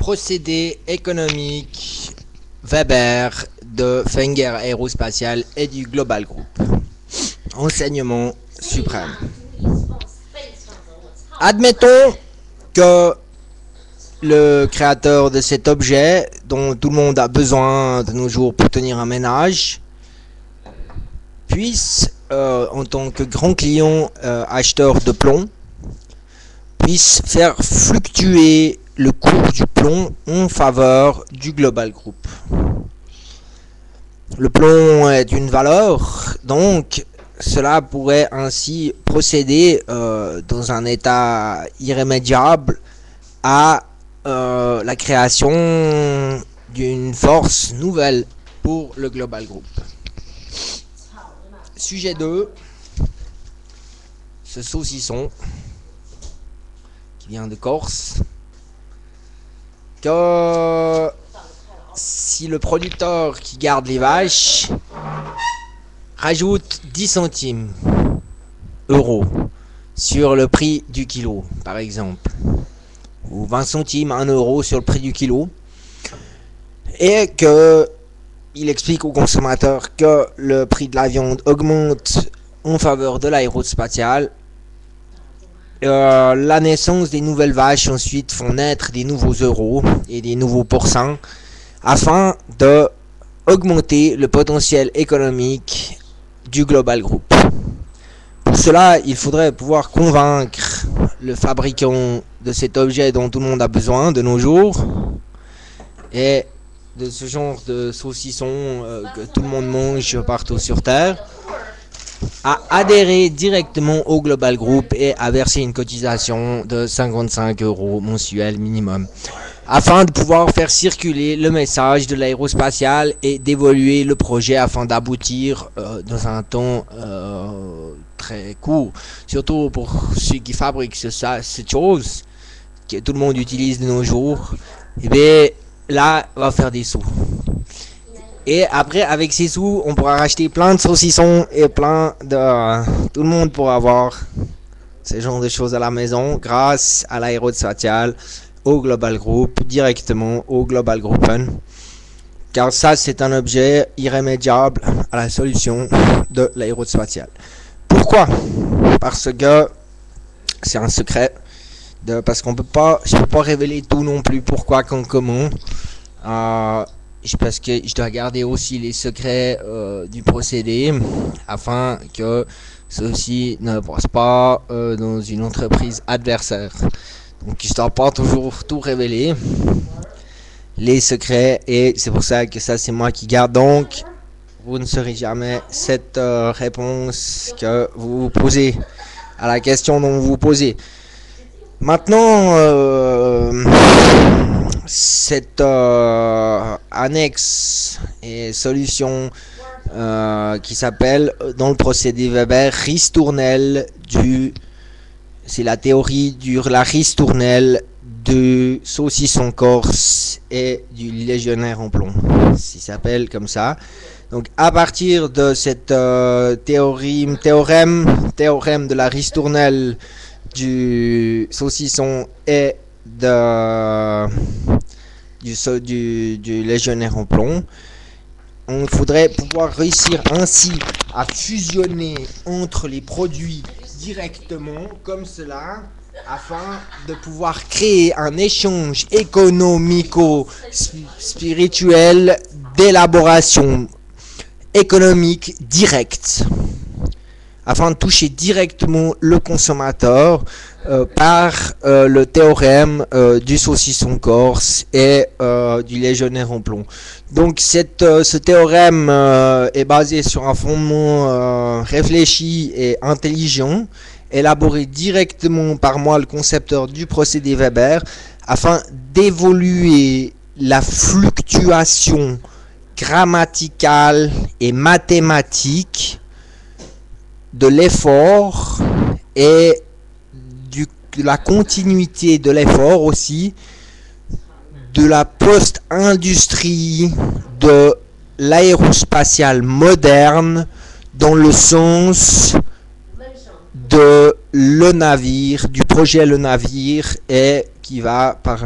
procédé économique Weber de Wenger Aérospatiale et du Global Group. Enseignement suprême. Admettons que le créateur de cet objet, dont tout le monde a besoin de nos jours pour tenir un ménage, puisse, en tant que grand client acheteur de plomb, puisse faire fluctuer le cours du plomb en faveur du Global Group. Le plomb est une valeur, donc cela pourrait ainsi procéder dans un état irrémédiable à la création d'une force nouvelle pour le Global Group. Sujet 2, ce saucisson qui vient de Corse, que si le producteur qui garde les vaches rajoute 10 centimes euros sur le prix du kilo, par exemple, ou 20 centimes, 1 euro sur le prix du kilo, et que il explique au consommateur que le prix de la viande augmente en faveur de l'aérospatiale, la naissance des nouvelles vaches ensuite font naître des nouveaux euros et des nouveaux pourcents afin de augmenter le potentiel économique du Global Group. Pour cela, il faudrait pouvoir convaincre le fabricant de cet objet dont tout le monde a besoin de nos jours et de ce genre de saucisson que tout le monde mange partout sur Terre, à adhérer directement au Global Group et à verser une cotisation de 55 euros mensuels minimum, afin de pouvoir faire circuler le message de l'aérospatiale et d'évoluer le projet afin d'aboutir dans un temps très court, surtout pour ceux qui fabriquent cette chose que tout le monde utilise de nos jours. Et bien là, on va faire des sous. Et après, avec ces sous, on pourra racheter plein de saucissons et plein de... Tout le monde pourra avoir ce genre de choses à la maison grâce à l'aérospatiale, au Global Group, directement au Global Groupen. Car ça, c'est un objet irrémédiable à la solution de l'aérospatiale. Pourquoi? Parce que c'est un secret. Parce qu'on peut pas, je peux pas révéler tout non plus. Pourquoi, quand, comment. Parce que je dois garder aussi les secrets du procédé afin que ceux-ci ne passent pas dans une entreprise adversaire. Donc je ne dois pas toujours tout révéler, les secrets, et c'est pour ça que ça c'est moi qui garde. Donc vous ne saurez jamais cette réponse que vous vous posez à la question dont vous vous posez. Maintenant, cette annexe et solution qui s'appelle dans le procédé Weber ristournelle c'est la théorie de la ristournelle du saucisson corse et du légionnaire en plomb. Il s'appelle comme ça. Donc à partir de cette théorème de la ristournelle du saucisson et du légionnaire en plomb, on faudrait pouvoir réussir ainsi à fusionner entre les produits directement comme cela, afin de pouvoir créer un échange économico-spirituel d'élaboration économique directe, afin de toucher directement le consommateur par le théorème du saucisson corse et du légionnaire en plomb. Donc ce théorème est basé sur un fondement réfléchi et intelligent, élaboré directement par moi, le concepteur du procédé Weber, afin d'évoluer la fluctuation grammaticale et mathématique de l'effort et de la continuité de l'effort aussi, de la post-industrie de l'aérospatiale moderne dans le sens de le navire, du projet Le Navire, et qui va par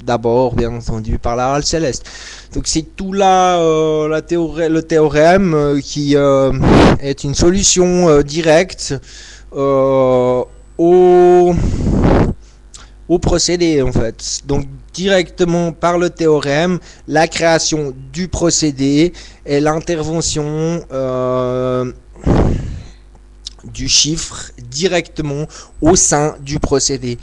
d'abord, bien entendu, par la règle céleste. Donc c'est tout là le théorème qui est une solution directe au procédé en fait. Donc directement par le théorème, la création du procédé et l'intervention du chiffre directement au sein du procédé.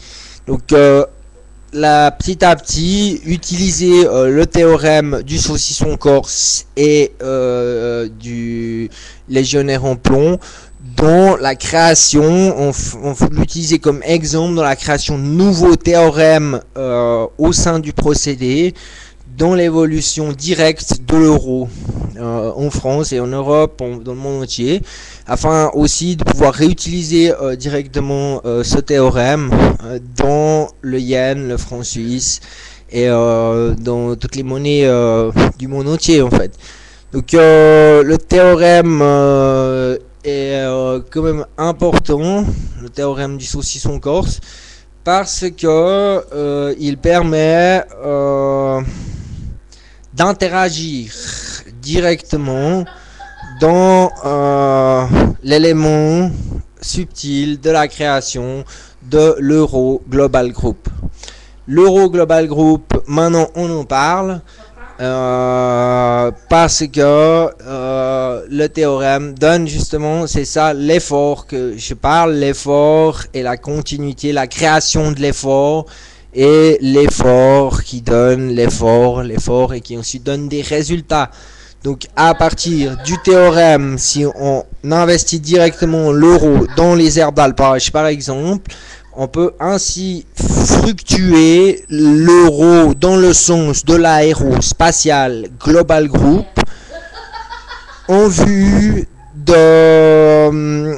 Donc petit à petit, utiliser le théorème du saucisson corse et du légionnaire en plomb dans la création, on l'utiliser comme exemple dans la création de nouveaux théorèmes au sein du procédé, dans l'évolution directe de l'euro en France et en Europe, dans le monde entier, afin aussi de pouvoir réutiliser directement ce théorème dans le yen, le franc suisse et dans toutes les monnaies du monde entier en fait. Donc le théorème est quand même important, le théorème du saucisson corse, parce que il permet d'interagir directement dans l'élément subtil de la création de l'Euro Global Group. L'Euro Global Group, maintenant on en parle parce que le théorème donne justement, c'est ça l'effort que je parle, l'effort et la continuité, la création de l'effort et l'effort qui donne l'effort et qui ensuite donne des résultats. Donc à partir du théorème, si on investit directement l'euro dans les aires d'alpage par exemple, on peut ainsi fructuer l'euro dans le sens de l'aérospatial Global Group en vue de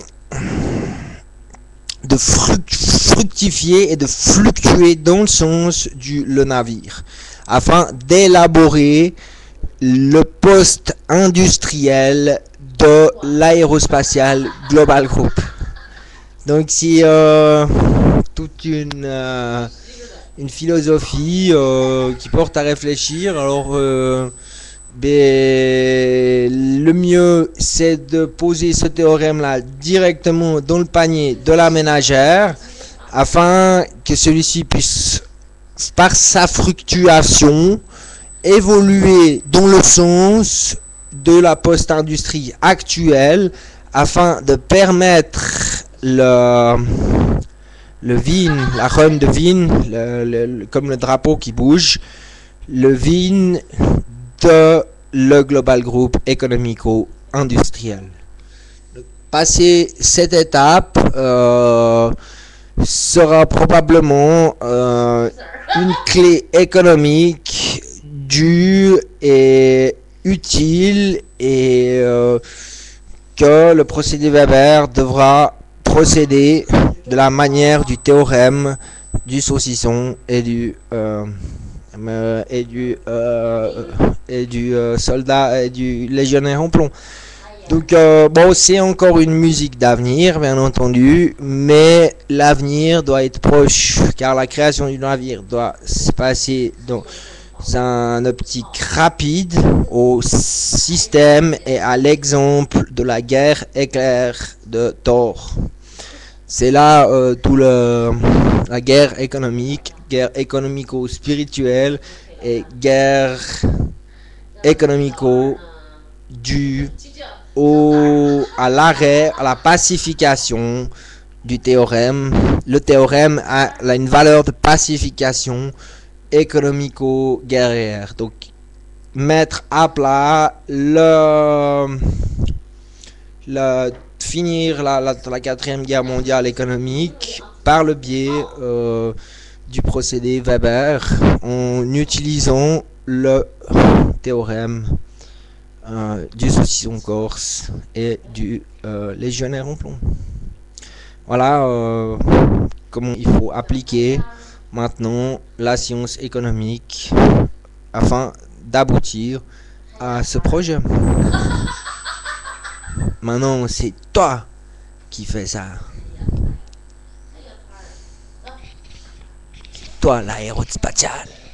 fructifier et de fluctuer dans le sens le navire, afin d'élaborer le poste industriel de l'aérospatial Global Group. Donc c'est toute une philosophie qui porte à réfléchir. Alors le mieux c'est de poser ce théorème là directement dans le panier de la ménagère, afin que celui-ci puisse, par sa fluctuation, évoluer dans le sens de la post-industrie actuelle, afin de permettre le vin, la rhum de vin, comme le drapeau qui bouge, le vin de le Global Group économico-industriel. Passer cette étape sera probablement une clé économique due et utile, et que le procédé Weber devra procéder de la manière du théorème du saucisson et du soldat et du légionnaire en plomb. Donc bon, c'est encore une musique d'avenir bien entendu, mais l'avenir doit être proche, car la création du navire doit se passer dans un optique rapide au système et à l'exemple de la guerre éclair de Thor. C'est là tout la guerre économique, guerre économico-spirituelle et guerre économico due à l'arrêt, à la pacification du théorème. Le théorème a une valeur de pacification économico-guerrière. Donc mettre à plat finir la 4e guerre mondiale économique par le biais du procédé Weber, en utilisant le théorème du saucisson corse et du légionnaire en plomb. Voilà comment il faut appliquer maintenant la science économique afin d'aboutir à ce projet. Maintenant, c'est toi qui fais ça. toi l'aérospatiale.